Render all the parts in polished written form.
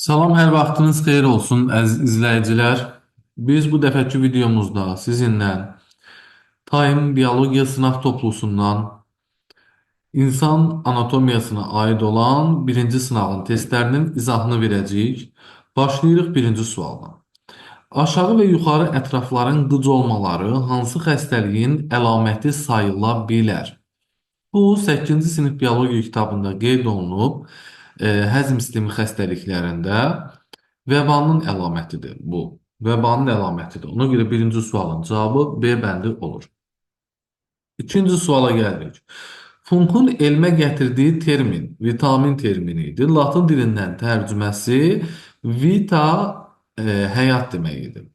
Salam, hər vaxtınız xeyir olsun əziz izləyicilər. Biz bu dəfəki videomuzda sizinlə Time Biologiya sınaq toplusundan insan anatomiyasına aid olan birinci sınavın testlərinin izahını verəcəyik. Başlayırıq birinci sualdan. Aşağı və yuxarı ətrafların qıc olmaları hansı xəstəliyin əlaməti sayıla bilər? Bu 8-ci sinif biologiya kitabında qeyd olunub. Həzm sistemi xəstəliklərində vəbanın əlamətidir bu. Vəbanın əlamətidir. Ona görə birinci sualın cavabı B bəndi olur. İkinci suala gəldik. Funkun elmə gətirdiyi termin vitamin termini idi. Latın dilindən tərcüməsi vita həyat deməkdir.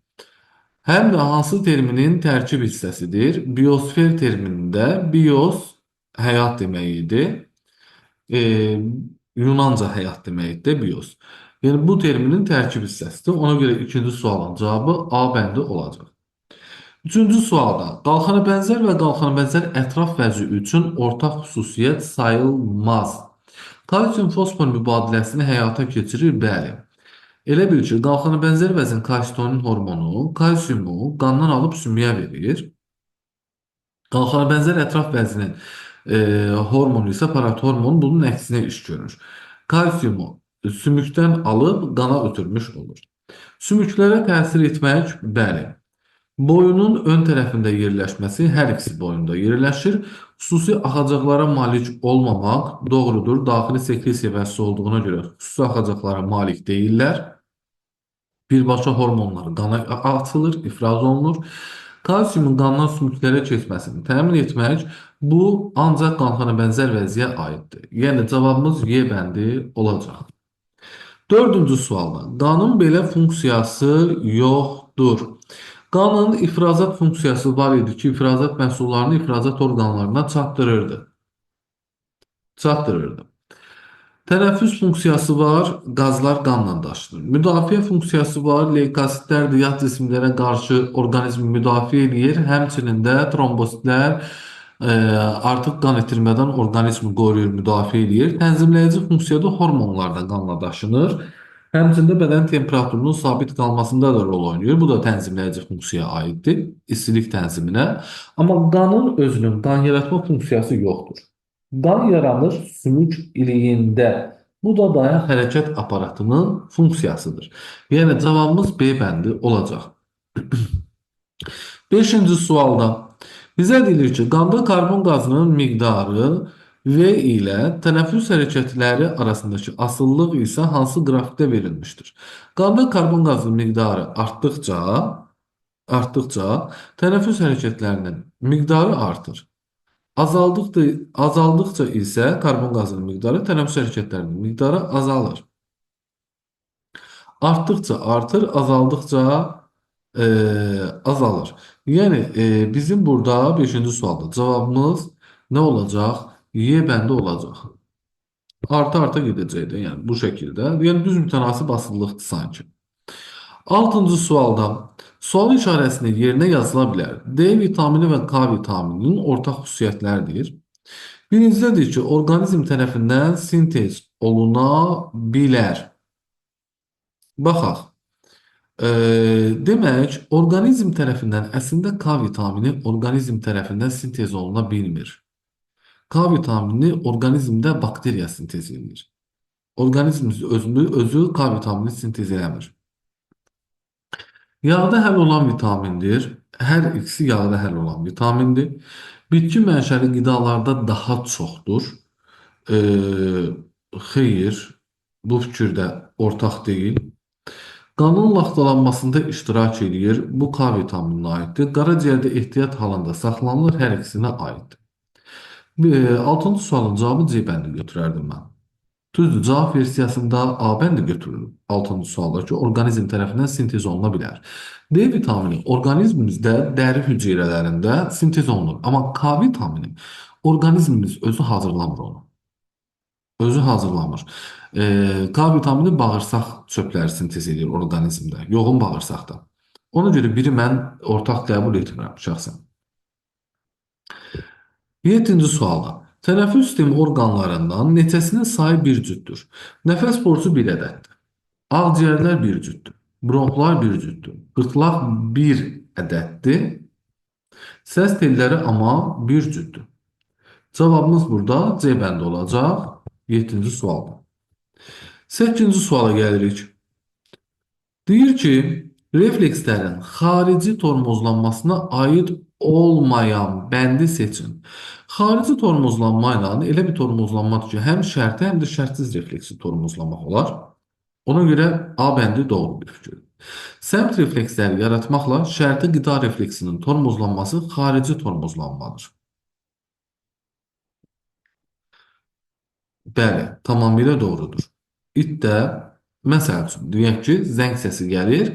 Həm də hansı terminin tərkib hissəsidir? Biosfer terminində bios həyat demək idi. E, Yunanca həyat deməkdir bios. Yəni bu terminin tərkib hissəsidir. Ona görə ikinci sualın cavabı A bəndi olacaq. Üçüncü sualda qalxana bənzər və qalxana bənzər ətraf vəzi üçün ortaq xüsusiyyət sayılmaz. Kalsium fosfor mübadiləsini həyata keçirir, bəli. Elə bil ki, qalxana bənzər vəzin kalsitonin hormonu kalsiumu qandan alıb sümüyə verir. Qalxana bənzər ətraf vəzinin hormonu isə parathormon bunun əksinə iş görür. Kalsiumu sümükdən alıb qana ötürmüş olur. Sümüklərə təsir etmək, bəli. Boyunun ön tərəfində yerləşməsi hər ikisi boyunda yerləşir. Xüsusi axacaqlara malik olmamaq doğrudur. Daxili sekresiya vəzisi olduğuna görə xüsusi axacaqlara malik deyillər. Birbaşa hormonlar qana atılır, ifraz olunur. Kalsiumun qandan sümüklərə keçməsini təmin etmək bu ancaq qalxana bənzər vəziyə aiddir. Yəni cavabımız Y bəndi olacaq. Dördüncü sualda qanın belə funksiyası yoxdur. Qanın ifrazat funksiyası var idi ki, ifrazat məhsullarını ifrazat orqanlarına çatdırırdı. Tənəffüs funksiyası var, qazlar qanla daşınır. Müdafiə funksiyası var, leykositlər yad cisimlərə qarşı orqanizmi müdafiə edir. Həmçinin də trombositlər artıq qan itirmədən orqanizmi qoruyur, müdafiə edir. Tənzimləyici funksiyada hormonlar da qanla daşınır. Həmçində bədən temperaturunun sabit qalmasında da rol oynayır. Bu da tənzimləyici funksiyaya aiddir, istilik tənziminə. Amma qanın özünün qan yaratma funksiyası yoxdur. Qan yaranır sümük iliyində. Bu da dayaq hərəkət aparatının funksiyasıdır. Yəni cavabımız B bəndi olacaq. Beşinci sualda bizə deyilir ki, qanda karbon qazının miqdarı V ilə tənəffüs hərəkətləri arasındakı asıllıq isə hansı qrafikdə verilmişdir? Qanda karbon qazının miqdarı artdıqca tənəffüs hərəkətlərinin miqdarı artır. Azaldıqca isə karbon qazının miqdarı, tənəffüs hərəkətlərinin miqdarı azalır. Artdıqca artır, azaldıqca azalır. Yəni bizim burada 5-ci sualda cavabımız nə olacaq? Y bəndi olacaq. Arta-arta gedəcəkdir, yəni bu şəkildə. Yəni düz mütənasib asılılıqdır sanki. 6-cı sualda sual işarəsini yerinə yazıla bilər. D vitamini və K vitamininin ortaq xüsusiyyətləridir. Birincidə ki, orqanizm tərəfindən sintez oluna bilər. Baxaq. Demək, orqanizm tərəfindən əslində K vitamini orqanizm tərəfindən sintez oluna bilmir. K vitamini orqanizmdə bakteriya sintez edir. Orqanizm özü K vitamini sintez eləmir. Yağda həll olan vitamindir. Hər ikisi yağda həll olan vitamindir. Bitki mənşəli qidalarda daha çoxdur. Xeyr, bu fikirdə ortaq deyil. Qanın laxtalanmasında iştirak edir. Bu K vitamininə aiddir. Qaraciyərdə ehtiyat halında saxlanılır. Hər ikisinə aiddir. 6-cı sualın cavabı C bəndi götürərdim mən. Düzdür, cavab versiyasında A bəndi götürülür. 6-cı sualdakı orqanizm tərəfindən sintez oluna bilər. D vitamini orqanizmimizdə dəri hüceyrələrində sintez olunur. Amma K vitamini orqanizmimiz özü hazırlamır onu. Özü hazırlamır. K vitamini bağırsaq çöpləri sintez edir orqanizmdə, yoğun bağırsaqda. Ona görə biri mən ortaq qəbul etmirəm şəxsən. 7-ci sualda. Tənəffüs sistemi orqanlarından neçəsinin sayı bir cütdür? Nəfəs borcu bir ədəddir. Ağciyərlər bir cütdür. Bronxlar bir cütdür. Qırtlaq bir ədəddir. Səs telləri amma bir cütdür. Cavabımız burada C bəndi olacaq. 7-ci sualda. 8-ci suala gəlirik. Deyir ki, reflekslərin xarici tormozlanmasına aid olmayan bəndi seçin. Xarici tormozlanma ilə elə bir tormozlanmadır ki, həm şərti, həm də şərtsiz refleksi tormozlamaq olar. Ona görə A bəndi doğru bir fikirdir. Səmt refleksləri yaratmaqla şərti qida refleksinin tormozlanması xarici tormozlanmadır. Bəli, tamamilə doğrudur. İtdə, məsəl üçün, deyək ki, zəng səsi gəlir,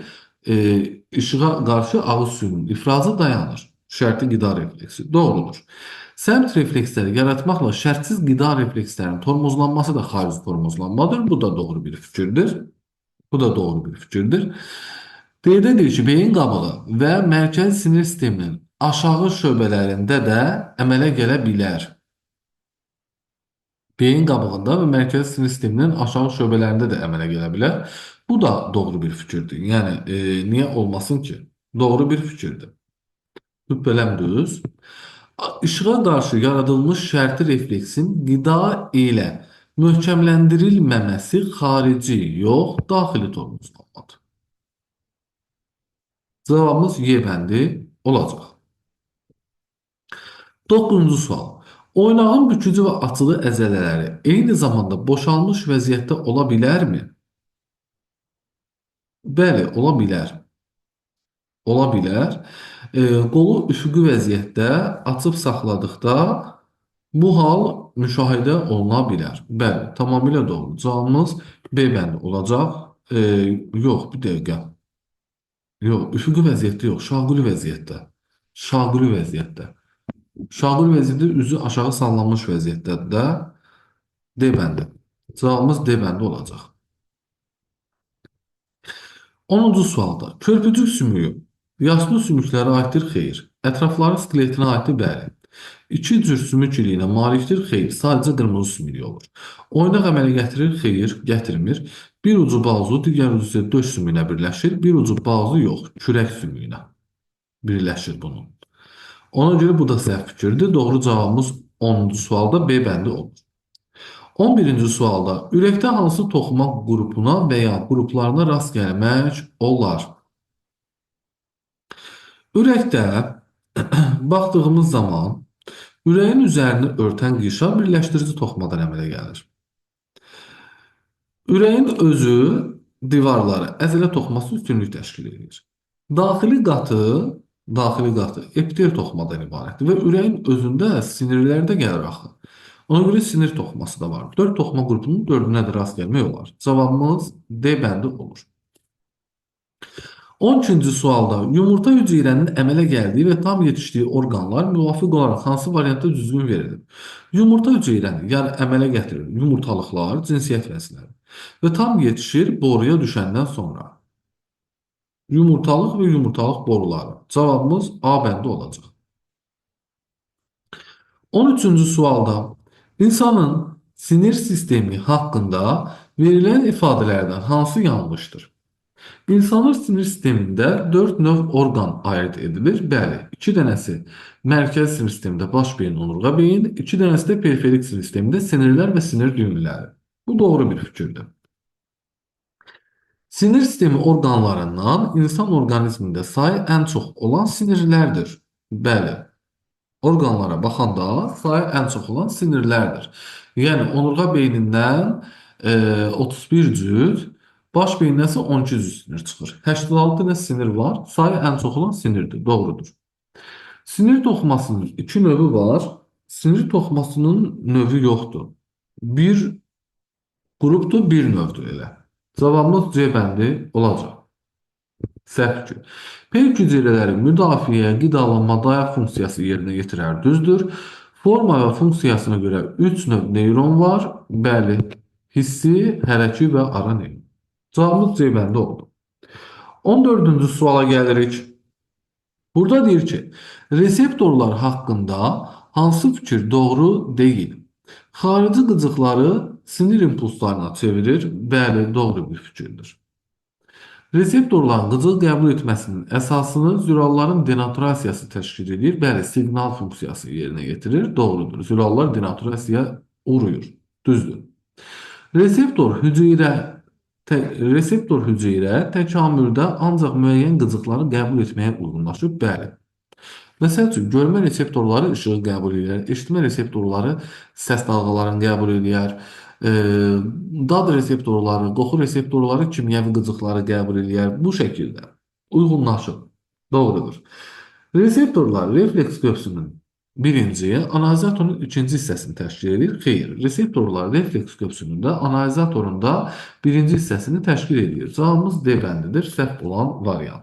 işığa qarşı ağız suyunun ifrazı dayanır. Şərti qida refleksi. Doğrudur. Səmt refleksləri yaratmaqla şərtsiz qida reflekslərinin tormozlanması da xarici tormozlanmadır. Bu da doğru bir fikirdir. Bu da doğru bir fikirdir. Qeyd edir ki, beyin qabığı və mərkəzi sinir sisteminin aşağı şöbələrində də əmələ gələ bilər. Beyin qabığında və mərkəzi sinir sisteminin aşağı şöbələrində də əmələ gələ bilər. Bu da doğru bir fikirdir. Yəni, niyə olmasın ki? Doğru bir fikirdir. Şübhələm düz. İşığa qarşı yaradılmış şərti refleksin qida ilə möhkəmləndirilməməsi xarici, yox, daxili tormozlanmadır. Cavabımız Y bəndi olacaq. 9-cu sual. Oynağın bükücü və açılı əzələləri eyni zamanda boşalmış vəziyyətdə ola bilərmi? Bəli, ola bilər. Ola bilər. Qolu üfüqi vəziyyətdə açıb saxladıqda bu hal müşahidə oluna bilər. Bəli, tamamilə doğru. Cavabımız B bəndi olacaq. Yox, bir dəqiqə. Yox, üfüqi vəziyyətdə yox, şaquli vəziyyətdə. Şaquli vəziyyətdə. Şaquli vəziyyətdə üzü aşağı sallanmış vəziyyətdədir də. D bəndi. Cavabımız D bəndi olacaq. 10-cu sualda. Körpücük sümüyü yaslı sümüklərə aiddir, xeyr. Ətrafları skeletinə aiddir, bəli. İki cür sümük iliyinə malikdir, xeyr. Sadəcə qırmızı sümüyü olur. Oynaq əmələ gətirir, xeyr, gətirmir. Bir ucu bazu, digər ucu isə döş sümüyünə birləşir. Bir ucu bazu yox, kürək sümüyünə birləşir bunun. Ona görə bu da səhv fikirdir. Doğru cavabımız 10-cu sualda B bəndi olur. 11-ci sualda ürəkdə hansı toxuma qrupuna və ya qruplarına rast gəlmək olar? Ürəkdə baxdığımız zaman ürəyin üzərini örtən qişa birləşdirici toxumadan əmələ gəlir. Ürəyin özü divarları əzələ toxuması üstünlük təşkil edir. Daxili qatı epitel toxumadan ibarətdir və ürəyin özündə sinirlər də gəlir axı. Ona görə sinir toxuması da var. 4 toxuma qrupunun 4-ünə də rast gəlmək olar. Cavabımız D bəndi olur. 12-ci sualda yumurta hüceyrənin əmələ gəldiyi və tam yetişdiyi orqanlar müvafiq olaraq hansı variantda düzgün verilir? Yumurta hüceyrəni yəni əmələ gətirir yumurtalıqlar, cinsiyyət vəzləri və tam yetişir boruya düşəndən sonra. Yumurtalıq və yumurtalıq boruları. Cavabımız A bəndi olacaq. 13-cü sualda insanın sinir sistemi haqqında verilən ifadələrdən hansı yanlışdır? İnsanın sinir sistemində 4 növ orqan ayırd edilir. Bəli, 2 dənəsi mərkəzi sinir sistemində baş beyin, onurğa beyin, 2 dənəsi də periferik sinir sistemində sinirlər və sinir düyünləri. Bu doğru bir fikirdir. Sinir sistemi orqanlarından insan orqanizmində sayı ən çox olan sinirlərdir. Bəli, orqanlara baxanda sayı ən çox olan sinirlərdir. Yəni, onurğa beynindən 31 cüt, baş beyindən isə 12 cüt sinir çıxır. 86 dənə sinir var, sayı ən çox olan sinirdir, doğrudur. Sinir toxumasının 2 növü var, sinir toxumasının növü yoxdur. Bir qrupdur, bir növdür elə. Cavabımız C bəndi olacaq. Səhv fikir. Peyk hüceyrələri müdafiə, qidalanma, dayaq funksiyası yerinə yetirər, düzdür. Forma və funksiyasına görə 3 növ neyron var. Bəli, hissi, hərəki və ara neyron. Cavabımız C bəndi oldu. 14-cü suala gəlirik. Burada deyir ki, reseptorlar haqqında hansı fikir doğru deyil? Xarici qıcıqları sinir impulslarına çevirir. Bəli, doğru bir fikirdir. Reseptorların qızıl qəbul etməsinin əsasını züralların denaturasiyası təşkil edir. Bəli, siqnal funksiyası yerinə yetirir. Doğrudur. Zürallar denaturasiyaya uğrayır. Düzdür. Reseptor hüceyrə reseptor hüceyrə təkamüldə ancaq müəyyən qızıqları qəbul etməyə uyğunlaşıb. Bəli. Məsəl üçün, görmə reseptorları işığı qəbul edir, eşitmə reseptorları səs dalğalarını qəbul edir, e, dad reseptorları, qoxu reseptorları kimyəvi qızıqları qəbul edir. Bu şəkildə uyğunlaşır. Doğrudur. Reseptorlar refleks qövsünün birinci, analizatorun ikinci hissəsini təşkil edir. Xeyr, reseptorlar refleks qövsünün də analizatorun da birinci hissəsini təşkil edir. Cavabımız D bəndidir, səhv olan variant.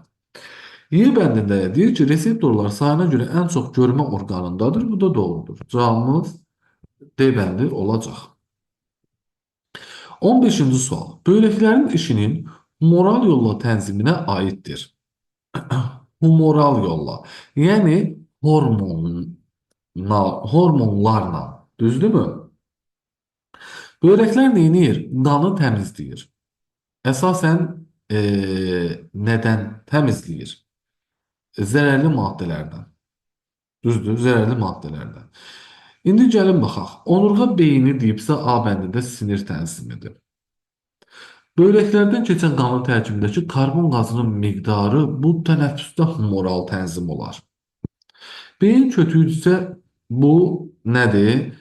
Y bəndində deyir ki, reseptorlar sayına görə ən çox görmə orqanındadır. Bu da doğrudur. Cavabımız D bəndi olacaq. 15-ci sual. Böyrəklərin işinin humoral yolla tənziminə aiddir. Humoral yolla. Yəni hormonlarla. Düzdürmü? Böyrəklər neyinir? Qanı təmizləyir. Əsasən nədən təmizləyir? Zərərli maddələrdən. Düzdür, zərərli maddələrdən. İndi gəlin baxaq. Onurğa beyni deyibsə A bəndində sinir tənzimidir. Böyrəklərdən keçən qanın tərkibindəki karbon qazının miqdarı bu tənəffüsdə humoral tənzim olar. Beyin kötüyüdsə bu nədir?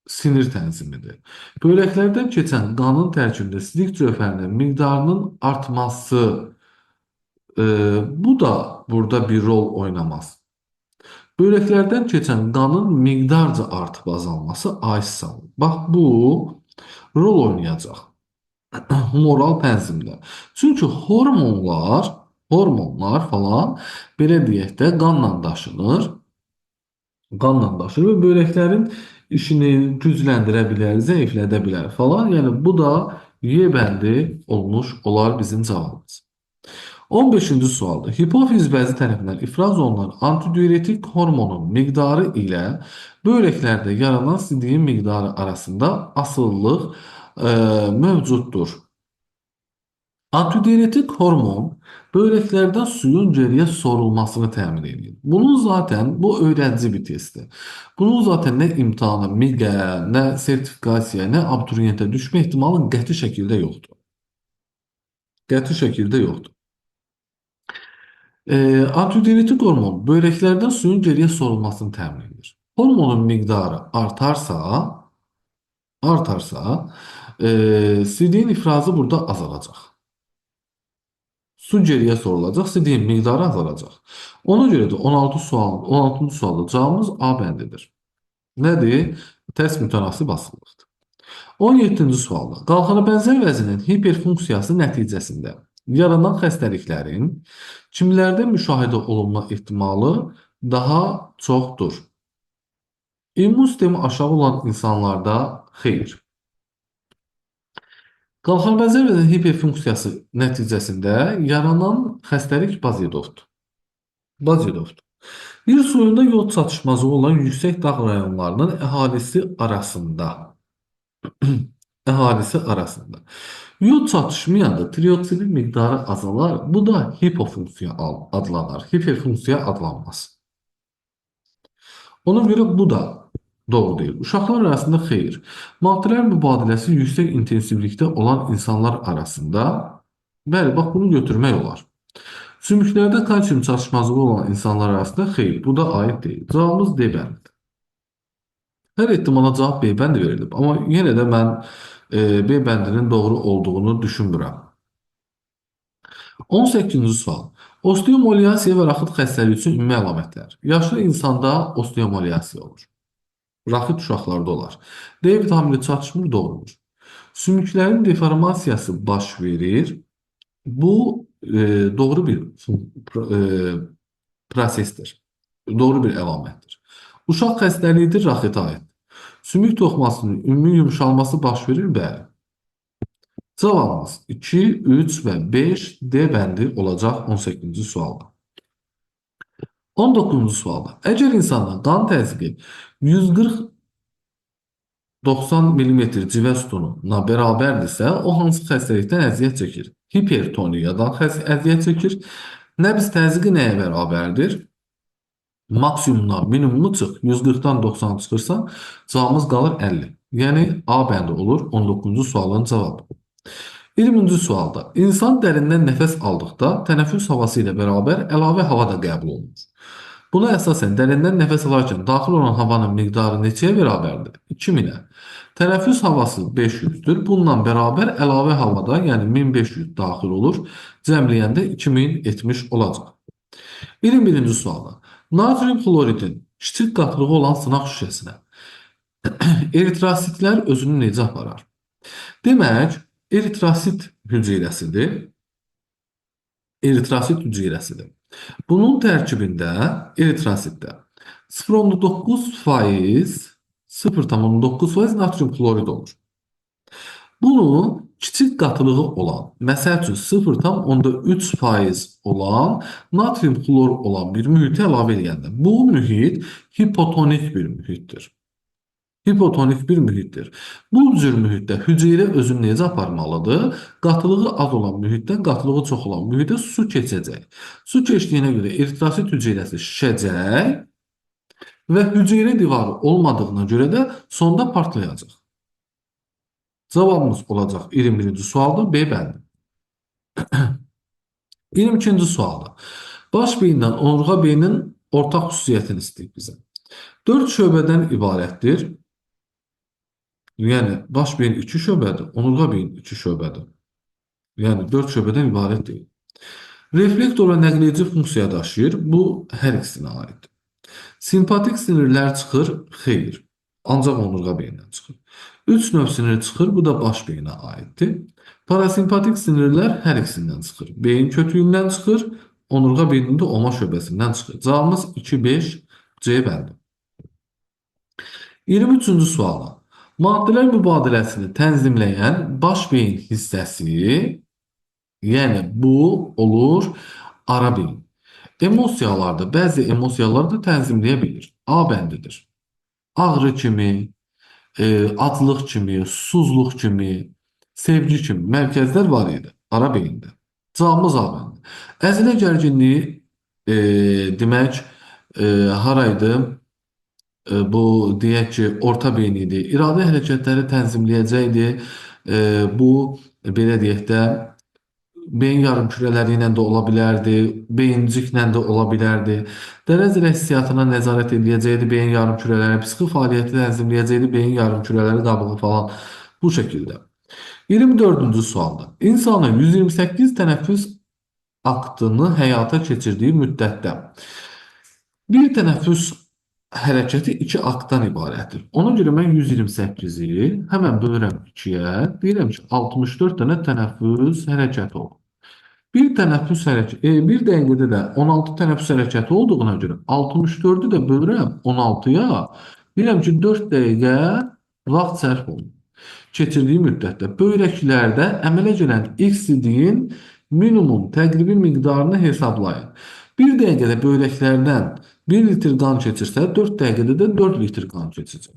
Sinir tənzimidir. Böyrəklərdən keçən qanın tərkibində sidik cövhərinin miqdarının artması bu da burada bir rol oynamaz. Böyrəklərdən keçən qanın miqdarca artıb azalması AS salır. Bax bu rol oynayacaq humoral tənzimdə. Çünki hormonlar falan belə deyək də qanla daşınır və böyrəklərin işini gücləndirə bilər, zəiflədə bilər falan. Yəni bu da Y bəndi olmuş olar bizim cavabımız. 15-ci sualda hipofiz bəzi tərəfindən ifraz olunan antidiuretik hormonun miqdarı ilə böyrəklərdə yaranan sidiyin miqdarı arasında asıllıq mövcuddur. Antidiuretik hormon böyrəklərdən suyun geriyə sorulmasını təmin edir. Bu öyrədici bir testdir. Bunun zaten nə imtahana, MİQə, nə sertifikasiyaya, nə abituriyentə düşmə ehtimalı qəti şəkildə yoxdur. Qəti şəkildə yoxdur. Antidiuretik hormon böyrəklərdən suyun geriyə sorulmasını təmin edir. Hormonun miqdarı artarsa, sidiyin ifrazı burada azalacaq. Su geriyə sorulacaq, sidiyin miqdarı azalacaq. Ona görə də 16-cı sualda cavabımız A bəndidir. Nədir? Tərs mütənasib asılılıqdır. 17-ci sualda qalxana bənzər vəzinin hiperfunksiyası nəticəsində yaranan xəstəliklərin kimlərdə müşahidə olunma ehtimalı daha çoxdur? İmmun sistemi aşağı olan insanlarda xeyr. Qalxana bənzər vəzinin hiperfunksiyası nəticəsində yaranan xəstəlik bazidovdur. Bir suyunda yod çatışmazlığı olan yüksək dağ rayonlarının əhalisi arasında yod çatışmayanda trioksidin miqdarı azalar. Bu da hipofunksiya adlanır. Hiperfunksiya adlanmaz. Ona görə bu da doğru deyil. Uşaqlar arasında xeyr. Maddələr mübadiləsi yüksək intensivlikdə olan insanlar arasında, bəli, bax bunu götürmək olar. Sümüklərdə kalsium çatışmazlığı olan insanlar arasında xeyr. Bu da aid deyil. Cavabımız D bəndidir. Hər ehtimala cavab B bəndi verilib. Amma yenə də mən B bəndinin doğru olduğunu düşünmürəm. 18-ci sual. Osteomoliasiya və raxit xəstəliyi üçün ümumi əlamətlər. Yaşlı insanda osteomoliasiya olur. Raxit uşaqlarda olar. D vitamini çatışmır, doğrudur. Sümüklərin deformasiyası baş verir. Bu doğru bir prosesdir. Doğru bir əlamətdir. Uşaq xəstəliyidir, raxitə aiddir. Sümük toxumasının ümumi yumşalması baş verir, bəli. Cavabımız 2, 3 və 5 D bəndi olacaq 18-ci sualda. 19-cu sualda. Əgər insanda qan təzyiqi 140-90 mm civə sütununa bərabərdirsə, o hansı xəstəlikdən əziyyət çəkir? hipertoniyadan əziyyət çəkir. Nəbz təzyiqi nəyə bərabərdir? Maksimumdan minimumu çıx. 140-dan 90 çıxırsa cavabımız qalır 50. Yəni A bəndi olur 19-cu sualın cavabı. 20-ci sualda insan dərindən nəfəs aldıqda tənəffüs havası ilə bərabər əlavə hava da qəbul olunur. Buna əsasən dərindən nəfəs alarkən daxil olan havanın miqdarı neçəyə bərabərdir? 2000-ə. Tənəffüs havası 500-dür. Bununla bərabər əlavə havada, yəni 1500 daxil olur. Cəmləyəndə 2000 etmiş olacaq. 21-ci sualda natrium xloridin kiçik qatlığı olan sınaq şüşəsinə eritrositlər özünü necə aparar? Demək, eritrosit hüceyrəsidir. Eritrosit hüceyrəsidir. Bunun tərkibində eritrositdə 0,9% 0,9% natrium xlorid olur. Bunu kiçik qatılığı olan, məsəl üçün 0,3% olan natrium xlor olan bir mühitə əlavə edəndə bu mühit hipotonik bir mühitdir. Hipotonik bir mühitdir. Bu cür mühitdə hüceyrə özünü necə aparmalıdır? Qatılığı az olan mühitdən qatılığı çox olan mühitə su keçəcək. Su keçdiyinə görə eritrosit hüceyrəsi şişəcək və hüceyrə divarı olmadığına görə də sonda partlayacaq. Cavabımız olacaq 21-ci sualda B bəndi. 22-ci sualda baş beyindən onurğa beyinin ortaq xüsusiyyətini istəyir bizə. 4 şöbədən ibarətdir. Yəni baş beyin 2 şöbədir, onurğa beyin 2 şöbədir. Yəni 4 şöbədən ibarət deyil. Reflektor və nəqliyyəci funksiya daşıyır. Bu hər ikisinə aiddir. Simpatik sinirlər çıxır, xeyr. Ancaq onurğa beyindən çıxır. 3 növ sinir çıxır, bu da baş beyinə aiddir. Parasimpatik sinirlər hər ikisindən çıxır. Beyin kötüyündən çıxır, onurğa beyinində oma şöbəsindən çıxır. Cavabımız 2-5 C bəndi. 23-cü suala. Maddələr mübadiləsini tənzimləyən baş beyin hissəsi, yəni bu olur ara beyin. Emosiyalarda, bəzi emosiyaları da tənzimləyə bilir. A bəndidir. Ağrı kimi, aclıq kimi, susuzluq kimi, sevgi kimi mərkəzlər var idi ara beyində. Cavabımız A bəndi. Əzələ gərginliyi demək haraydı? Bu deyək ki, orta beyin idi. İradə hərəkətləri tənzimləyəcəkdi. Bu belə deyək də beyin yarımkürələri ilə də ola bilərdi, beyinciklə də ola bilərdi. Dərə zələ hissiyatına nəzarət edəcəkdi beyin yarımkürələri, psixi fəaliyyəti tənzimləyəcəkdi beyin yarımkürələri, qabığı falan bu şəkildə. 24-cü sualda insanın 128 tənəffüs aktını həyata keçirdiyi müddətdə bir tənəffüs hərəkəti 2 aktdan ibarətdir. Ona görə mən 128-i həmən bölürəm 2-yə, deyirəm ki, 64 dənə tənəffüs hərəkəti olur. Bir tənəffüs hərəkəti, bir dəqiqədə də 16 tənəffüs hərəkəti olduğuna görə 64-ü də bölürəm 16-ya, deyirəm ki, 4 dəqiqə vaxt sərf olunur. Keçirdiyi müddətdə böyrəklərdə əmələ gələn x-in minimum təqribi miqdarını hesablayın. Bir dəqiqədə böyrəklərdən 1 litr qan keçirsə, 4 dəqiqədə də 4 litr qan keçəcək.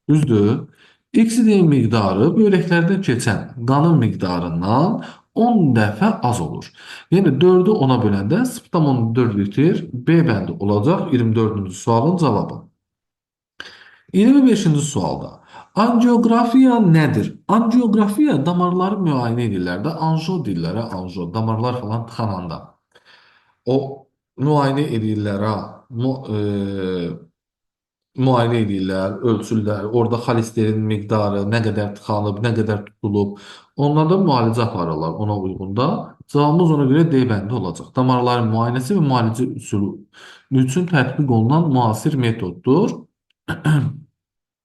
Düzdür? X-in miqdarı böyrəklərdən keçən qanın miqdarından 10 dəfə az olur. Yəni 4-ü 10-a böləndə 0,4 litr B bəndi olacaq 24-cü sualın cavabı. 25-ci sualda angiografiya nədir? Angiografiya damarları müayinə edirlər də, anjo deyirlər, anjo, damarlar falan tıxananda. O müayinə edirlər, müayinə edirlər, ölçürlər, orada xolesterin miqdarı, nə qədər tıxanıb, nə qədər tutulub. Onlarda müalicə aparırlar ona uyğun da. Cavabımız ona görə D bəndi olacaq. Damarların müayinəsi və müalicə üsulu üçün tətbiq olunan müasir metoddur.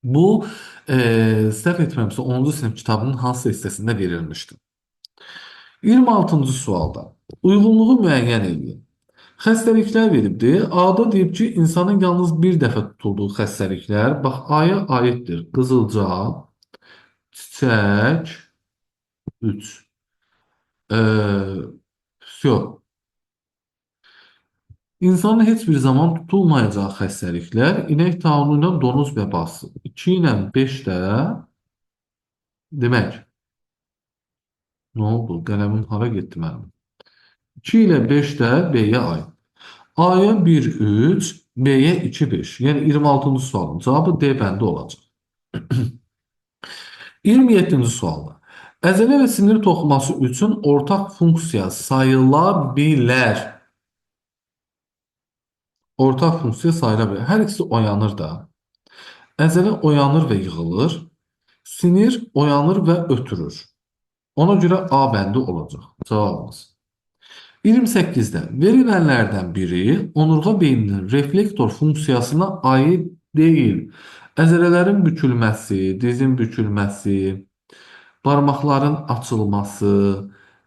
Bu, səhv etməmişsə 10-cu sinif kitabının hansı hissəsində verilmişdir. 26-cı sualda uyğunluğu müəyyən edin. Xəstəliklər veribdir. A-da deyib ki, insanın yalnız bir dəfə tutulduğu xəstəliklər, bax, A-ya aiddir. Qızılca, çiçək, 3. İnsanın heç bir zaman tutulmayacağı xəstəliklər, inək taunu ilə donuz vəbası. 2 ilə 5 də demək, Nə oldu? Qələmim hara getdi mənim? 2 ilə 5 də B-yə aid. A-ya 1, 3, B-yə 2, 5. Yəni 26-cı sualın cavabı D bəndi olacaq. 27-ci sualda. Əzələ və sinir toxuması üçün ortaq funksiya sayıla bilər. Ortaq funksiya sayıla bilər. Hər ikisi oyanır da. Əzələ oyanır və yığılır. Sinir oyanır və ötürür. Ona görə A bəndi olacaq. Cavabımız. 28-də verilənlərdən biri onurğa beyninin reflektor funksiyasına aid deyil. Əzələlərin bükülməsi, dizin bükülməsi, barmaqların açılması,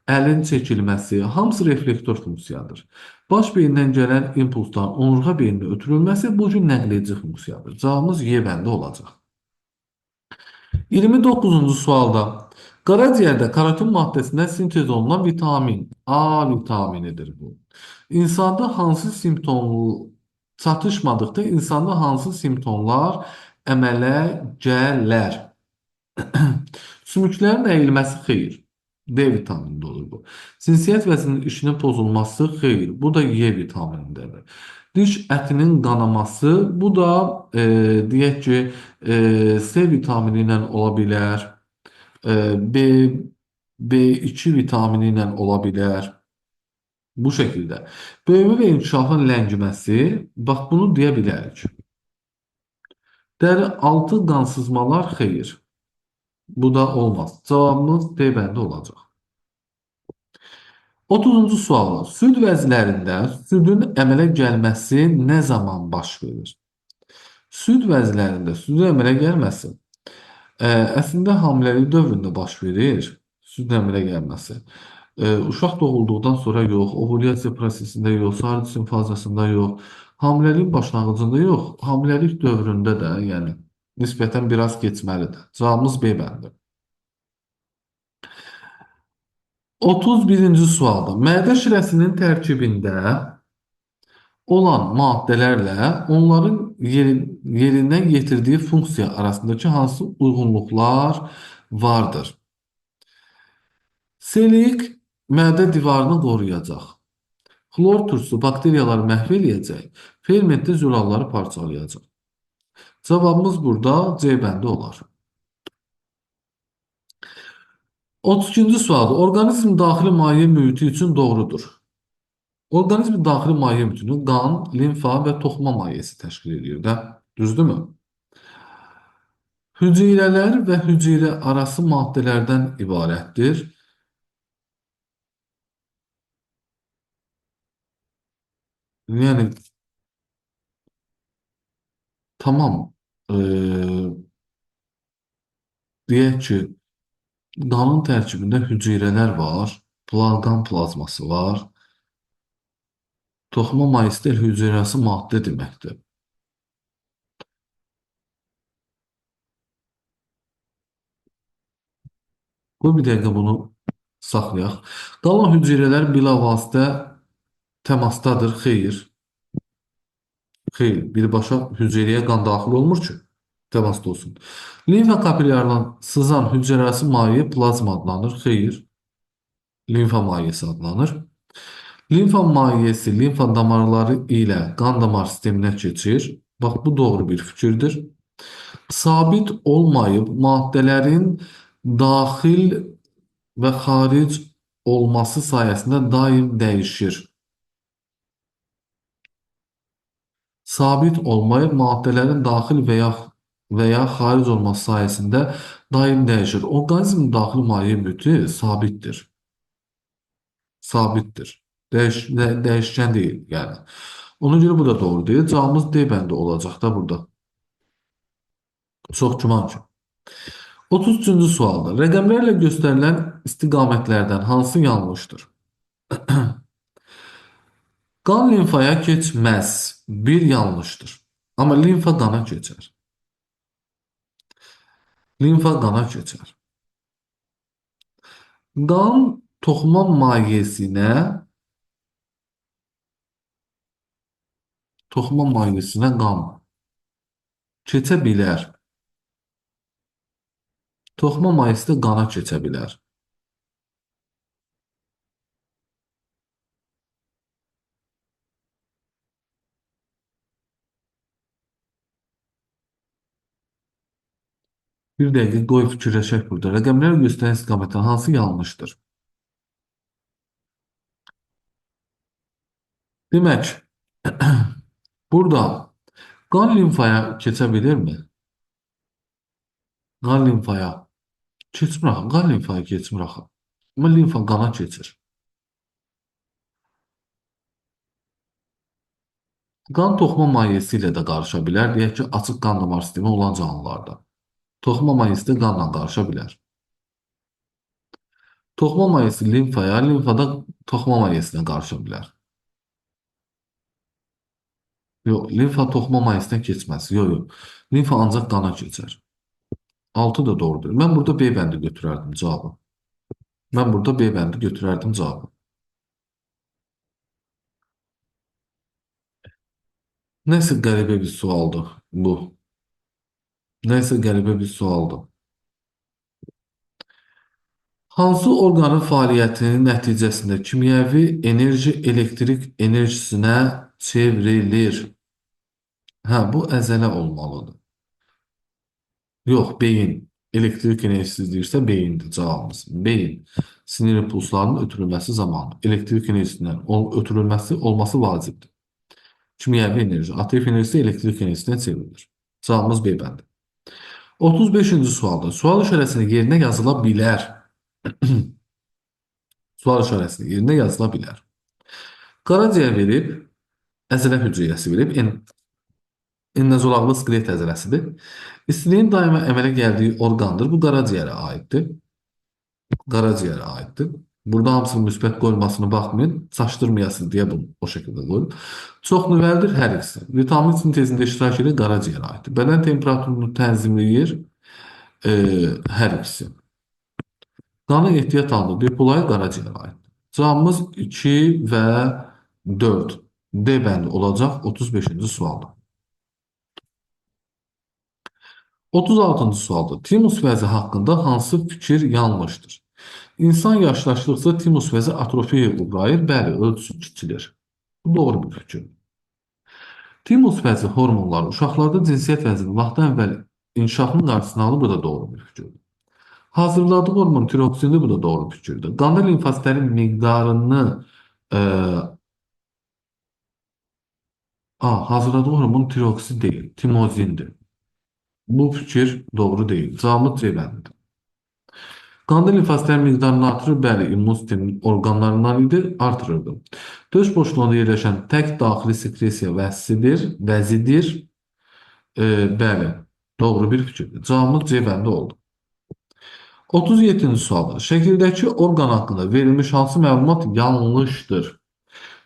əlin çəkilməsi hamısı reflektor funksiyadır. Baş beyindən gələn impulsların onurğa beyninə ötürülməsi bu cür nəqliyyəci funksiyadır. Cavabımız Y bəndi olacaq. 29-cu sualda qaraciyərdə karotin maddəsindən sintez olunan vitamin A vitaminidir bu. İnsanda hansı simptom çatışmadıqda insanda hansı simptomlar əmələ gələr? Sümüklərin əyilməsi xeyr. D vitaminində olur bu. Sinsiyyət vəzinin işinin pozulması xeyr. Bu da Y vitaminindədir. Diş ətinin qanaması, bu da deyək ki, C vitamini ilə ola bilər. B B2 vitamini ilə ola bilər. Bu şəkildə. Böyümə və inkişafın ləngiməsi, bax bunu deyə bilərik. Dəri altı qansızmalar xeyr. Bu da olmaz. Cavabımız D bəndi olacaq. 30-cu sual. Süd vəzlərində südün əmələ gəlməsi nə zaman baş verir? Süd vəzlərində südün əmələ gəlməsi əslində hamiləlik dövründə baş verir. Südün əmələ gəlməsi. Uşaq doğulduqdan sonra yox, ovulyasiya prosesində yox, sarı fazasında yox, hamiləliyin başlanğıcında yox, hamiləlik dövründə də, yəni nisbətən biraz keçməlidir. Cavabımız B bəndi. 31-ci sualda mədə şirəsinin tərkibində olan maddələrlə onların yerinə yetirdiyi funksiya arasındakı hansı uyğunluqlar vardır? Selik mədə divarını qoruyacaq. Xlor turşusu bakteriyaları məhv eləyəcək. Fermentli zülalları parçalayacaq. Cavabımız burada C bəndi olar. 32-ci sualda orqanizm daxili maye mühiti üçün doğrudur. Orqanizmin daxili maye mühitini qan, limfa və toxuma mayesi təşkil edir də. Düzdürmü? Hüceyrələr və hüceyrə arası maddələrdən ibarətdir. Yəni tamam deyək ki, qanın tərkibində hüceyrələr var, qan plazması var. Toxuma mayesi də hüceyrəsi maddə deməkdir. Qoy bir dəqiqə bunu saxlayaq. Qalan hüceyrələr bilavasitə təmasdadır. Xeyr. Xeyr. Birbaşa hüceyrəyə qan daxil olmur ki, təmasda olsun. Limfa kapillyarından sızan hüceyrəsi maye plazma adlanır. Xeyr. Limfa mayesi adlanır. Limfa mayesi limfa damarları ilə qan damar sisteminə keçir. Bax, bu doğru bir fikirdir. Sabit olmayıb maddələrin daxil və xaric olması sayəsində daim dəyişir. Sabit olmayıb maddələrin daxil və ya xaric olması sayəsində daim dəyişir. Orqanizmin daxili maye mühiti sabitdir. Sabitdir. Dəyişkən deyil, yəni. Ona görə bu da doğru deyil. Cavabımız D bəndi olacaq da burada. Çox güman ki. 33-cü sualda rəqəmlərlə göstərilən istiqamətlərdən hansı yanlışdır? Qan limfaya keçməz. Bir yanlışdır. Amma limfa qana keçər. Limfa qana keçər. Qan toxuma mayesinə qan keçə bilər. Toxuma mayesi də qana keçə bilər. Bir dəqiqə qoy fikirləşək burada. Rəqəmlər göstərən istiqamətdən hansı yanlışdır? Demək, burada qan limfaya keçə bilirmi? Qan limfaya keçmir axı. Qan limfaya keçmir axı. Amma limfa qana keçir. Qan toxuma mayeəsi ilə də qarışa bilər. Deyək ki, açıq qan damar sistemi olan canlılarda. Toxuma mayeəsi də qanla qarışa bilər. Toxuma mayeəsi limfaya, limfada toxuma mayeəsinə qarışa bilər. Yox, limfa toxuma mayeəsinə keçməz. Yox, yox. Limfa ancaq qana keçər. 6 da doğrudur. Mən burada B bəndi götürərdim cavabı. Mən burada B bəndi götürərdim cavabı. Nəsə qəribə bir sualdır bu. Nəsə qəribə bir sualdır. Hansı orqanın fəaliyyətinin nəticəsində kimyəvi enerji elektrik enerjisinə çevrilir? Hə, bu əzələ olmalıdır. Yox, beyin. Elektrik enerjisi deyirsə beyindir cavabımız. Beyin. Sinir impulslarının ötürülməsi zamanı elektrik enerjisindən ötürülməsi olması vacibdir. Kimyəvi enerji, aktiv enerjisi elektrik enerjisinə çevrilir. Cavabımız B bəndi. 35-ci sualda sual işarəsini yerinə yazıla bilər. Sual işarəsini yerinə yazıla bilər. Qaraciyər verib, əzələ hüceyrəsi verib, ennazolaqlı skelet əzələsidir. İstiliyin daima əmələ gəldiyi orqandır. Bu qaraciyərə aiddir. Qaraciyərə aiddir. Burada hamısının müsbət qoyulmasına baxmayın, çaşdırmayasın deyə bunu o şəkildə qoyulub. Çox nüvəlidir hər ikisi. Vitamin sintezində iştirak edən qaraciyərə aiddir. Bədən temperaturunu tənzimləyir hər ikisi. Qana ehtiyat halında depolayı qaraciyərə aiddir. Cavabımız 2 və 4. D bəndi olacaq 35-ci sualda. 36-cı sualda timus vəzi haqqında hansı fikir yanlışdır? İnsan yaşlaşdıqca timus vəzi atrofiyaya uğrayır. Bəli, ölçüsü kiçilir. Bu doğru bir fikir. Timus vəzi hormonları uşaqlarda cinsiyyət vəzinin vaxtdan əvvəl inkişafının qarşısını alır. Bu da doğru bir fikirdir. Hazırladığı hormon tiroksindir. Bu da doğru fikirdir. Qanda limfositlərin miqdarını hazırladığı hormon tiroksin deyil, timozindir. Bu fikir doğru deyil. Cavabımız C bəndidir. Qanda limfositlərin miqdarını artırır. Bəli, immun sistemin orqanlarından idi, artırırdı. Döş boşluğunda yerləşən tək daxili sekresiya vəzidir. Bəli, doğru bir fikirdir. Cavabımız C bəndi oldu. 37-ci sualda şəkildəki orqan haqqında verilmiş hansı məlumat yanlışdır?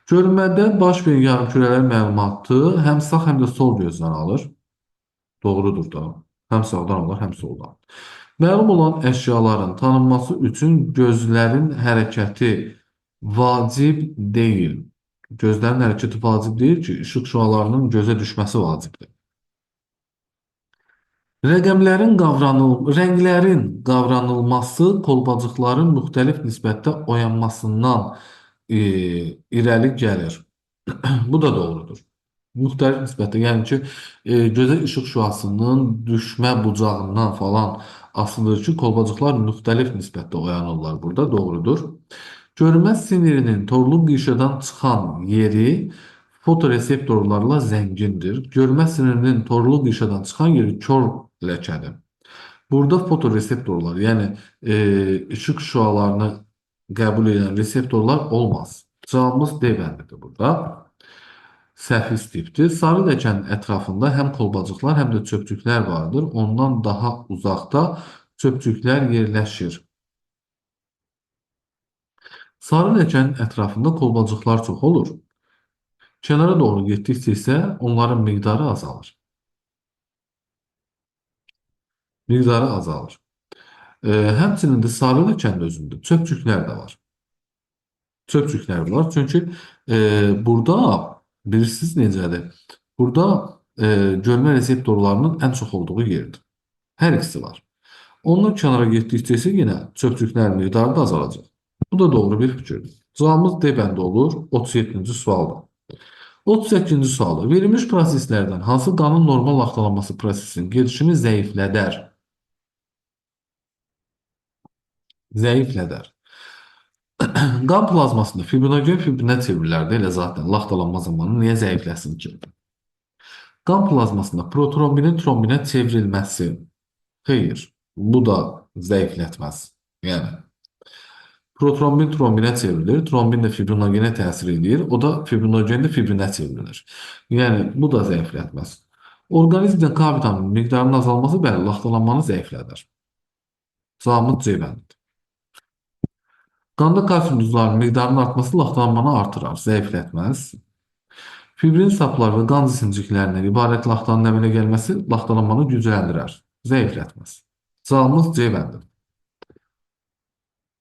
Görmədə baş verən yarımkürələr məlumatı həm sağ, həm də sol gözdən alır. Doğrudur da. Həm sağdan alır, həm soldan. Məlum olan əşyaların tanınması üçün gözlərin hərəkəti vacib deyil. Gözlərin hərəkəti vacib deyil ki, işıq şüalarının gözə düşməsi vacibdir. Rənglərin qavranılması kolbacıqların müxtəlif nisbətdə oyanmasından irəli gəlir. Bu da doğrudur. Müxtəlif nisbətdə, yəni ki, gözə işıq şüasının düşmə bucağından falan asılıdır ki, kolbacıqlar müxtəlif nisbətdə oyanırlar burada, doğrudur. Görmə sinirinin torlu qişədən çıxan yeri fotoreseptorlarla zəngindir. Görmə sinirinin torlu qişədən çıxan yeri kör ləkədir. Burada fotoreseptorlar, yəni işıq şüalarını qəbul edən reseptorlar olmaz. Cavabımız D bəndidir burada. Səhv tipdir. Sarı ləkənin ətrafında həm kolbacıqlar, həm də çöpcüklər vardır. Ondan daha uzaqda çöpcüklər yerləşir. Sarı ləkənin ətrafında kolbacıqlar çox olur. Kənara doğru getdikcə isə onların miqdarı azalır. Miqdarı azalır. Həmçinin də sarı ləkənin özündə çöpcüklər də var. Çöpcüklər var. Çünki burada bilirsiniz necədir? Burada görmə reseptorlarının ən çox olduğu yerdir. Hər ikisi var. Onlar kənara getdikcə isə yenə çöpcüklərin miqdarı da azalacaq. Bu da doğru bir fikirdir. Cavabımız D bəndi olur 37-ci sualda. 38-ci sualda verilmiş proseslərdən hansı qanın normal laxtalanması prosesinin gedişini zəiflədər? zəiflədər. Qan plazmasında fibrinogen fibrinə çevrilərdi elə zaten laxtalanma zamanı niyə zəifləsin ki? Qan plazmasında protrombinin trombinə çevrilməsi, xeyr, bu da zəiflətməz. Yəni protrombin trombinə çevrilir, trombin də fibrinogenə təsir edir, o da fibrinogen də fibrinə çevrilir. Yəni bu da zəiflətməz. Orqanizmdə K vitamini miqdarının azalması bəli, laxtalanmanı zəiflədir. Cavabımız C bəndidir. Qanda kalsium duzlarının miqdarının artması laxtalanmanı artırar, zəiflətməz. Fibrin saplar və qan cisimciklərindən ibarət laxtanın əmələ gəlməsi laxtalanmanı gücləndirər, zəiflətməz. Cavabımız C bəndidir.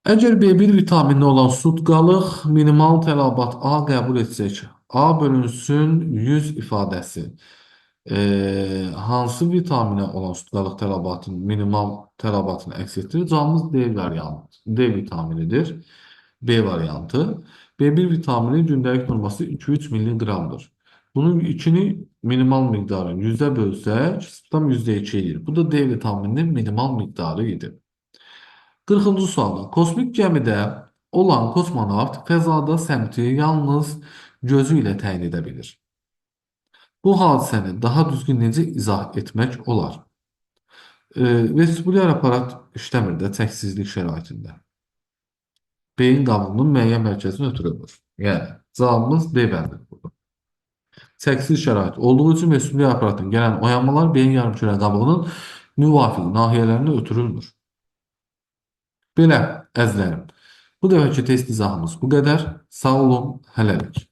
Əgər B1 vitaminli olan sutqalıq minimal tələbat A qəbul etsək, A bölünsün 100 ifadəsi hansı vitaminə olan sutqalıq tələbatının minimal tələbatını əks etdirir? Cavabımız D variantı, D vitaminidir. B variantı. B1 vitamini gündəlik norması 2-3 milliqramdır. Bunun 2-ni minimal miqdarı 100-ə bölsək, tam %2 edir. Bu da D vitamininin minimal miqdarı idi. 40-cı sual. Kosmik gəmidə olan kosmonavt fəzada səmti yalnız gözü ilə təyin edə bilir. Bu hadisəni daha düzgün necə izah etmək olar? Vestibulyar aparat işləmir də çəksizlik şəraitində. Beyin qabığının müəyyən mərkəzinə ötürülmür. Yəni, cavabımız D bəndidir burada. Çəksiz şərait olduğu üçün vestibulyar aparatın gələn oyanmalar beyin yarımkürə qabığının müvafiq nahiyələrinə ötürülmür. Belə, əzizlərim, bu dəfəki test izahımız bu qədər. Sağ olun, hələlik.